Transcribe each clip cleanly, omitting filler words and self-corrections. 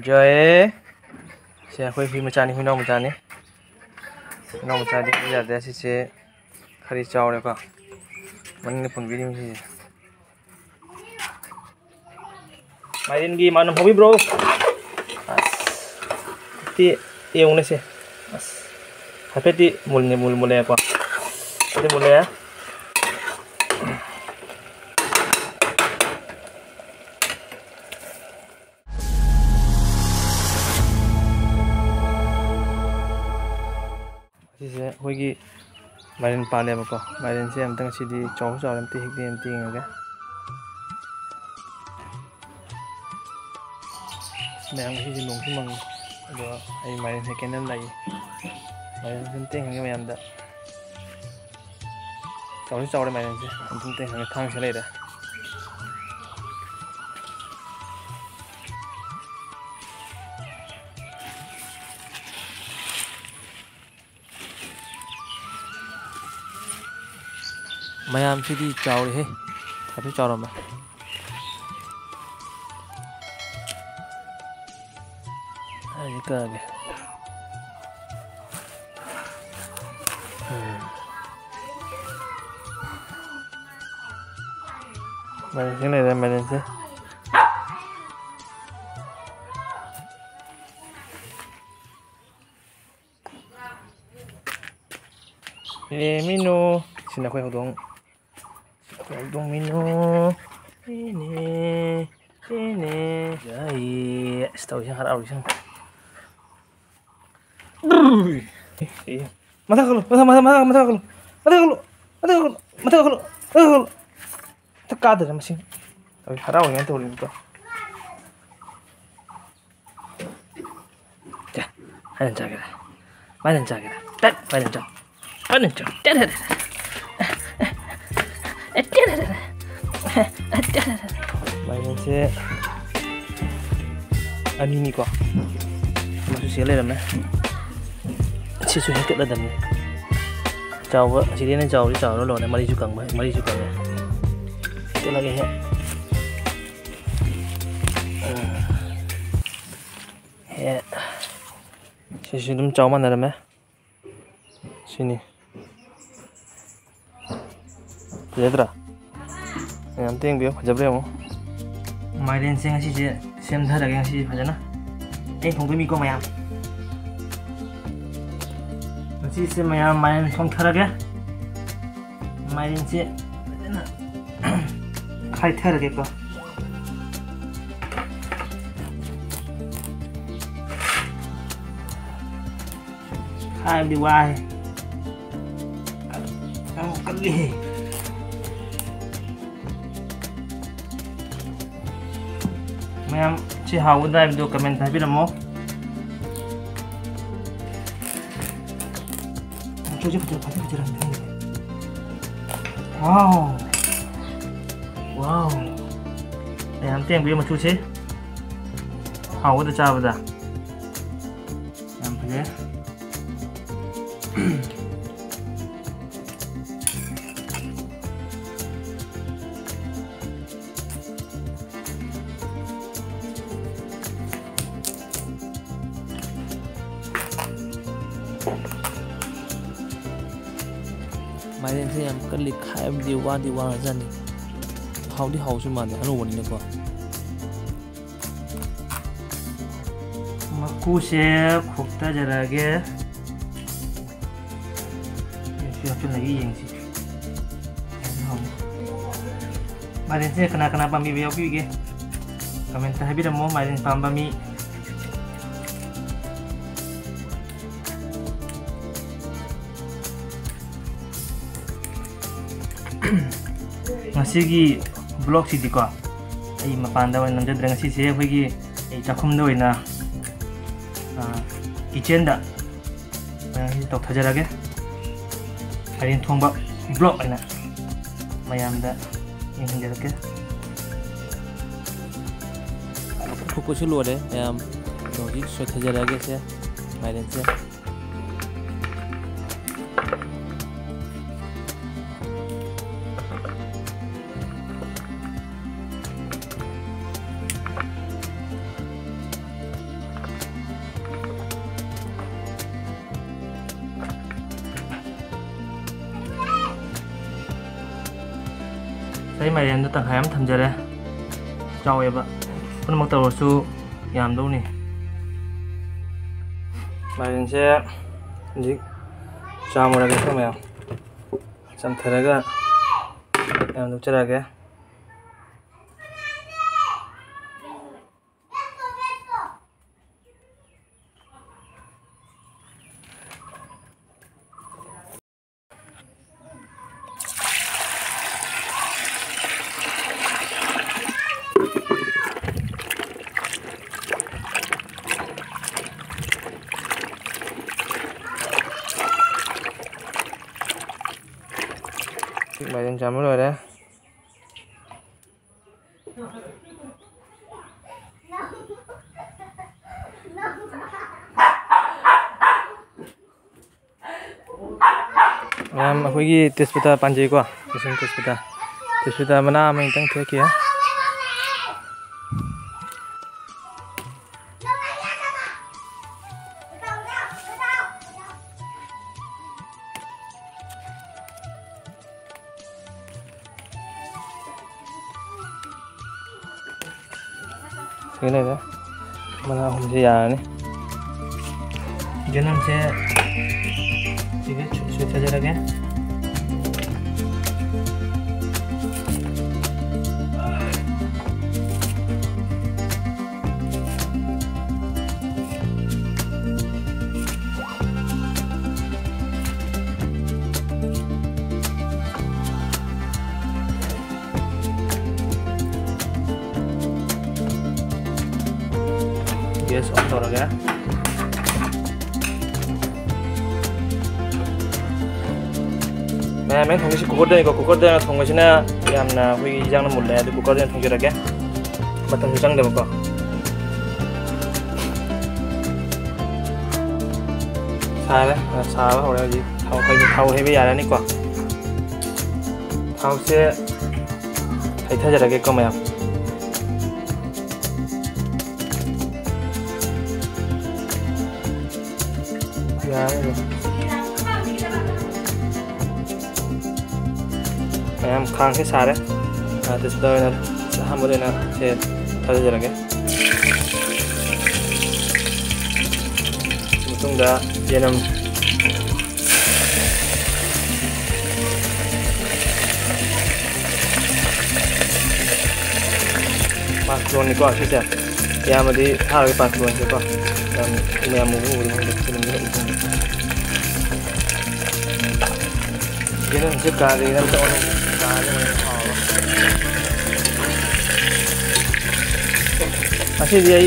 Joy se akhoi hui machani huinau machani huinau machani ya da se khari chawre ko manne phun bi ni main gi manam hobi bro ti yung ne se hapeti mule ko ti mule ya sise hoigi marin pale ba ko marin se amtang sidi chaw amti hikdi amti ngaga मैंग ही लोंग की मंग दो आई mine है canal लाई mine सुनते हैं मैं अंदर चावल चावल माइन से सुनते हैं थांग से ले रहा मैम सीधी चावल है अभी चावल में Kage. Main sini deh main sih. Ini minu. Sini aku yang dong. Minu. Ini. Jai. Setahu saya harap harus. Mata kalau teka ada mesin tapi harau yang tuh itu ya mana jaga main sih ini kok masih siapa namanya si sudah ket dalam ni. Jauh, si dia ni jauh nó lor ni mari juga ni. Itu lagi ya. Ya. Si sudah jauh mana dalam sini. Lihat tak? Yang penting biar jabri mo. Main sih ngasih je, sem dah lagi ngasih aja na. Tunggu miko mayam. से मैं mine सम थरा गया mine से खाई थर गए को खाई दी वाह हम कर लिए मैं हम ची हाउ दा वीडियो कमेंट था भी रमो kejar wow yang penting biar macam sih hau udah cabai dah yang penting main sih yang kali khai di wang aja nih hau di hau cuma nih anu wani ko maku sih khukta jarage siapa lagi yang sih main sih kena pami biau ke komentar habis mau main pami ngasi blog si diko ai mapanda wan namja drang si se hoigi ai chakhum do ina kitchen da hi tok thajarage ai thongba blog ina mayam da yin jarake photo chulu de mayam noji so thajarage se mairen se Đây 마이렌도 딱 하얀 탐자래. 짜오해봐. 오늘 먹다 올수 얌도니. 마이렌제 이제 짜오라게 하면 좀 들어가 얌도 짜라게. 마이렌 잠을 rồi ꯑꯩꯈꯣꯏꯒꯤ ꯇꯦꯖꯄꯇꯥ ꯄꯥꯟꯖꯩꯀꯣ ꯇꯦꯖꯄꯇꯥ ꯃꯅꯥ ꯑꯃ ꯈꯤꯇꯪ ꯊꯦꯛꯀꯦ. Cái này đó mana không sẽ già này cái năm sẽ chỉ cái suy thay ra cái gas on talaga. Mấy thùng cái cooker đây có cooker đây thùng cái này làm là huy giang nó một lẻ thì cooker đây thùng cái ra bắt thùng giang được không? Sai đấy, sai quá hồi gì thau hay bây giờ này quá thau sẽ thấy thay ra cái con mèo. Em khang hết xa đấy. Từ từ là ham một đây là sẽ thay ra cái. Chúng ta giờ làm pasron ini kok sih ya. Ya mau di harga pasron sih kok. Dan ini yang mau Kita mesti kali kan tak orang kali masih dia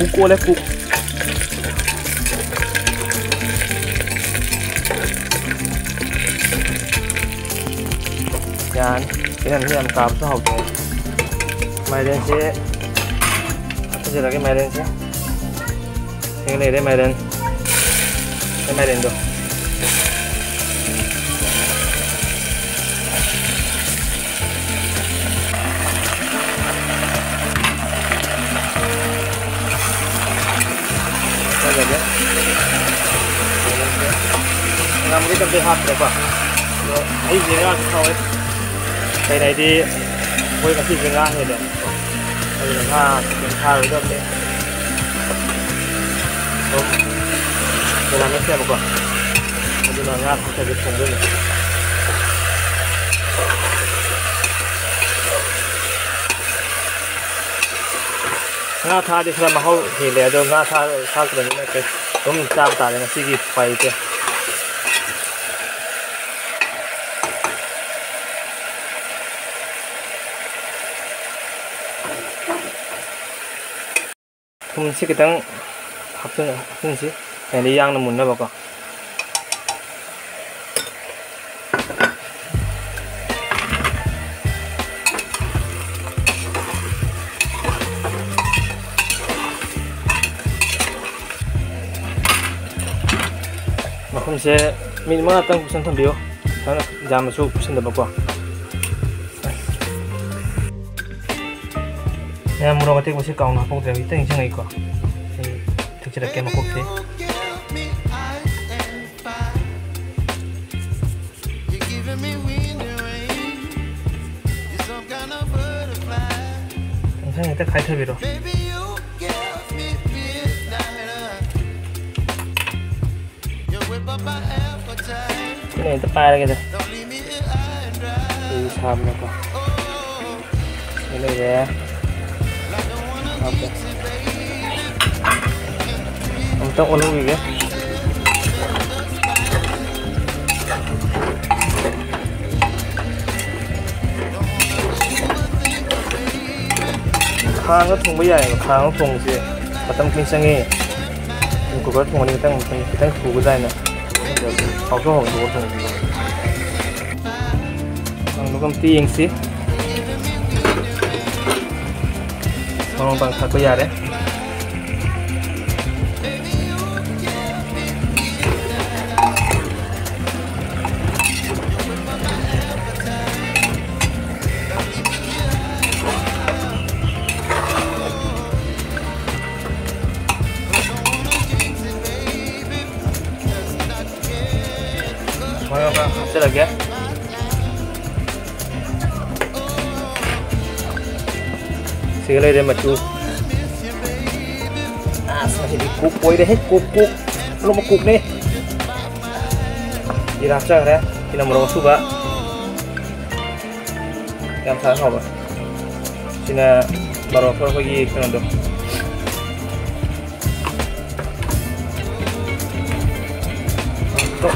kuku oleh kuku. Yan, ini yang kamu tahu tu. Maiden sih, apa sih lagi maiden sih? Ini ada maiden, ini maiden tu. Làm cái tâm thế hạt được vào, ấy gì nữa sau ấy, cái này thì với cái gì ra thì được, đây là tha rồi đó đấy, đúng, để làm cái xe một quả, bây giờ nga sẽ được cùng với này. Nga tha thì làm hậu thì để cho nga tha cái này cái đúng chạm tại là xí gì phải chứ. Không xí cái tăng hấp dẫn xí này đi ăn là muốn nó bảo con. Không sẽ mình mới tăng cushion thằng biểu, đó là giảm một số cushion được bao quát. Nhà mua đồ cái gì cầu nó không thể bị tình trạng này cả, thực sự là cái mà quốc tế. 형 이따 가이터비로. cái này tấp ba đây kìa, đi xăm nữa con, cái này nè, ok, ông tóc ôn luôn kìa, khang nó thùng bây giờ khang nó thùng gì, mà tâm kinh sang nghe, mình có thùng này tăng thủ cái này nè. Học số học số thùng nó công ty anh xí nó bằng thật bây giờ đấy rất là ghét xí lên đây mà chú sao thì cục quấy đây hết cục nó một cục đi đi làm sao đấy thì làm một số bả làm sao học à xin là baru pergi ke nanti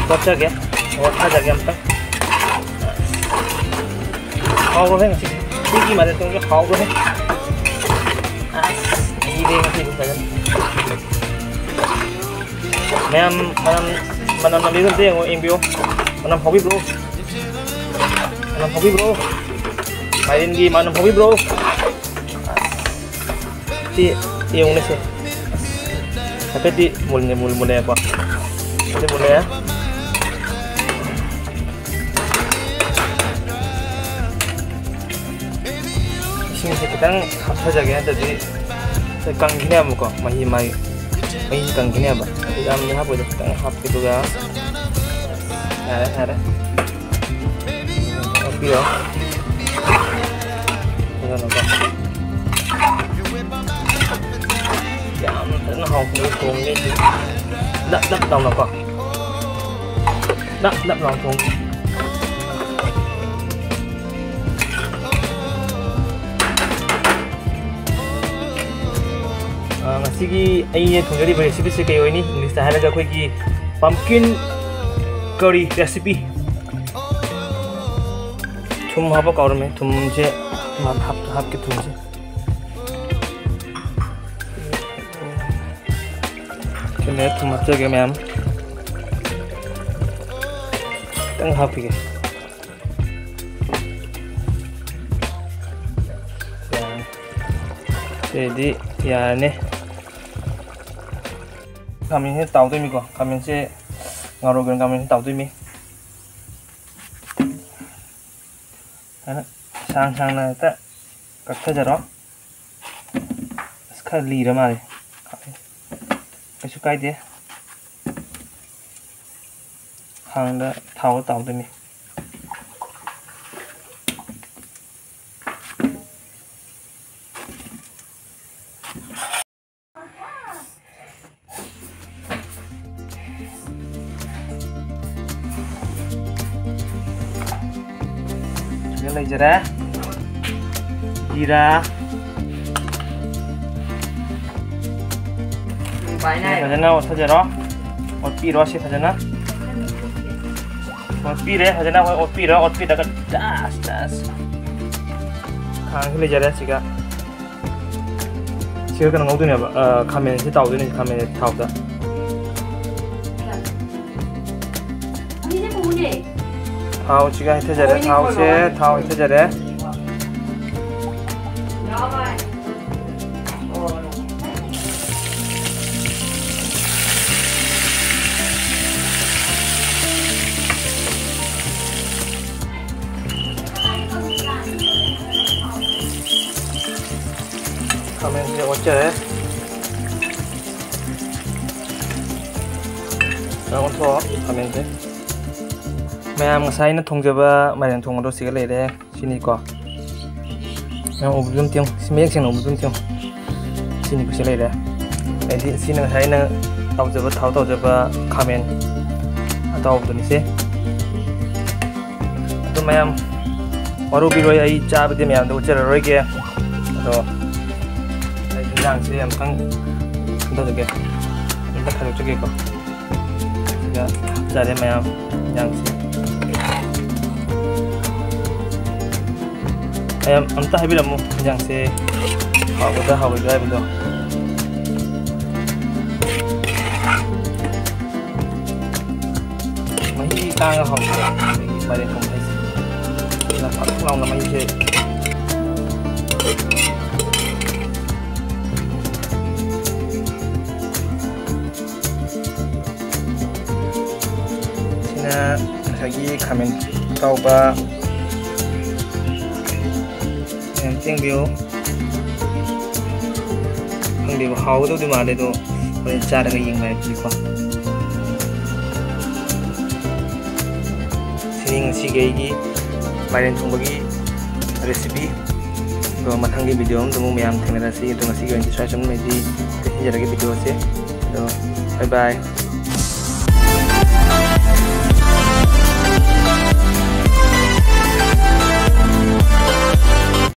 kocak ya. Aja gampang. Kau boleh ngasih tinggi mana tuh kau boleh. Ini dia ngasih bukan. Mana itu dia yang imbio. Mana hobi bro. Mana hobi bro. Main di mana hobi bro. Di yang ini sih. Tapi di mulai apa? Di mulai ya. kita 합쳐져게 하더니 깡기네 뭐고 많이 깡기네 봐. 다음에 하고도 깡 합기도가 알아. 어디요? 이거 넣어. 야, nó học được cuồng đi. Đập lòng nào con. Đập lòng cuồng. ngasihi ay thongari recipe se kayo ini English ta halaga khoi pumpkin curry recipe thum haba kaurme thum je ma hap ke thum je kene thum acha ge ma'am tang hap ke jadi ya nih kami ini tahu tuh mi kok kami sih ngaruhin kami ini tahu tuh mi karena sang na itu kakak jaro sekali ramai kesukai dia hang dah tahu tuh mi lấy ra Jira 하잖아 어쩌잖아 어삐로 시 하잖아 어삐래 하잖아 어삐로 어삐다가 다스 강 흘리자래 지가 그냥 오더니 가면 시 다오더니 가면 다오다 타오 지가 히트자래 타오세 타오 히트자래 가면 이제 어째 나온 더 가면 이제 ma'am ngasai na thongjaba mairang thongro siga leire sini ko yang ubudum tiang semek sing ubudum tiang sini ku selai dah jadi sini saya na tahu coba kamen atau ubudum ni se itu mayam waru biroi ai cha bidi mayam tu ucer roi ke atau ai jang se am kang itu juga kita kalau juga kok juga cari mayam yang sih ayam entah bila mu yang se hau juga betul masih kang hau balik hau masih nak aku lau nama ini sini lagi kami tahu ba tiếng biểu không điều hậu đâu đi mà đây đâu bên cha đang yên này gì không xin si cái bài đến thùng bagi recipe rồi mà thằng cái video ông tụi mình làm thành ra si tụi mình si cái try chấm này đi thì giờ cái video sẽ rồi bye bye.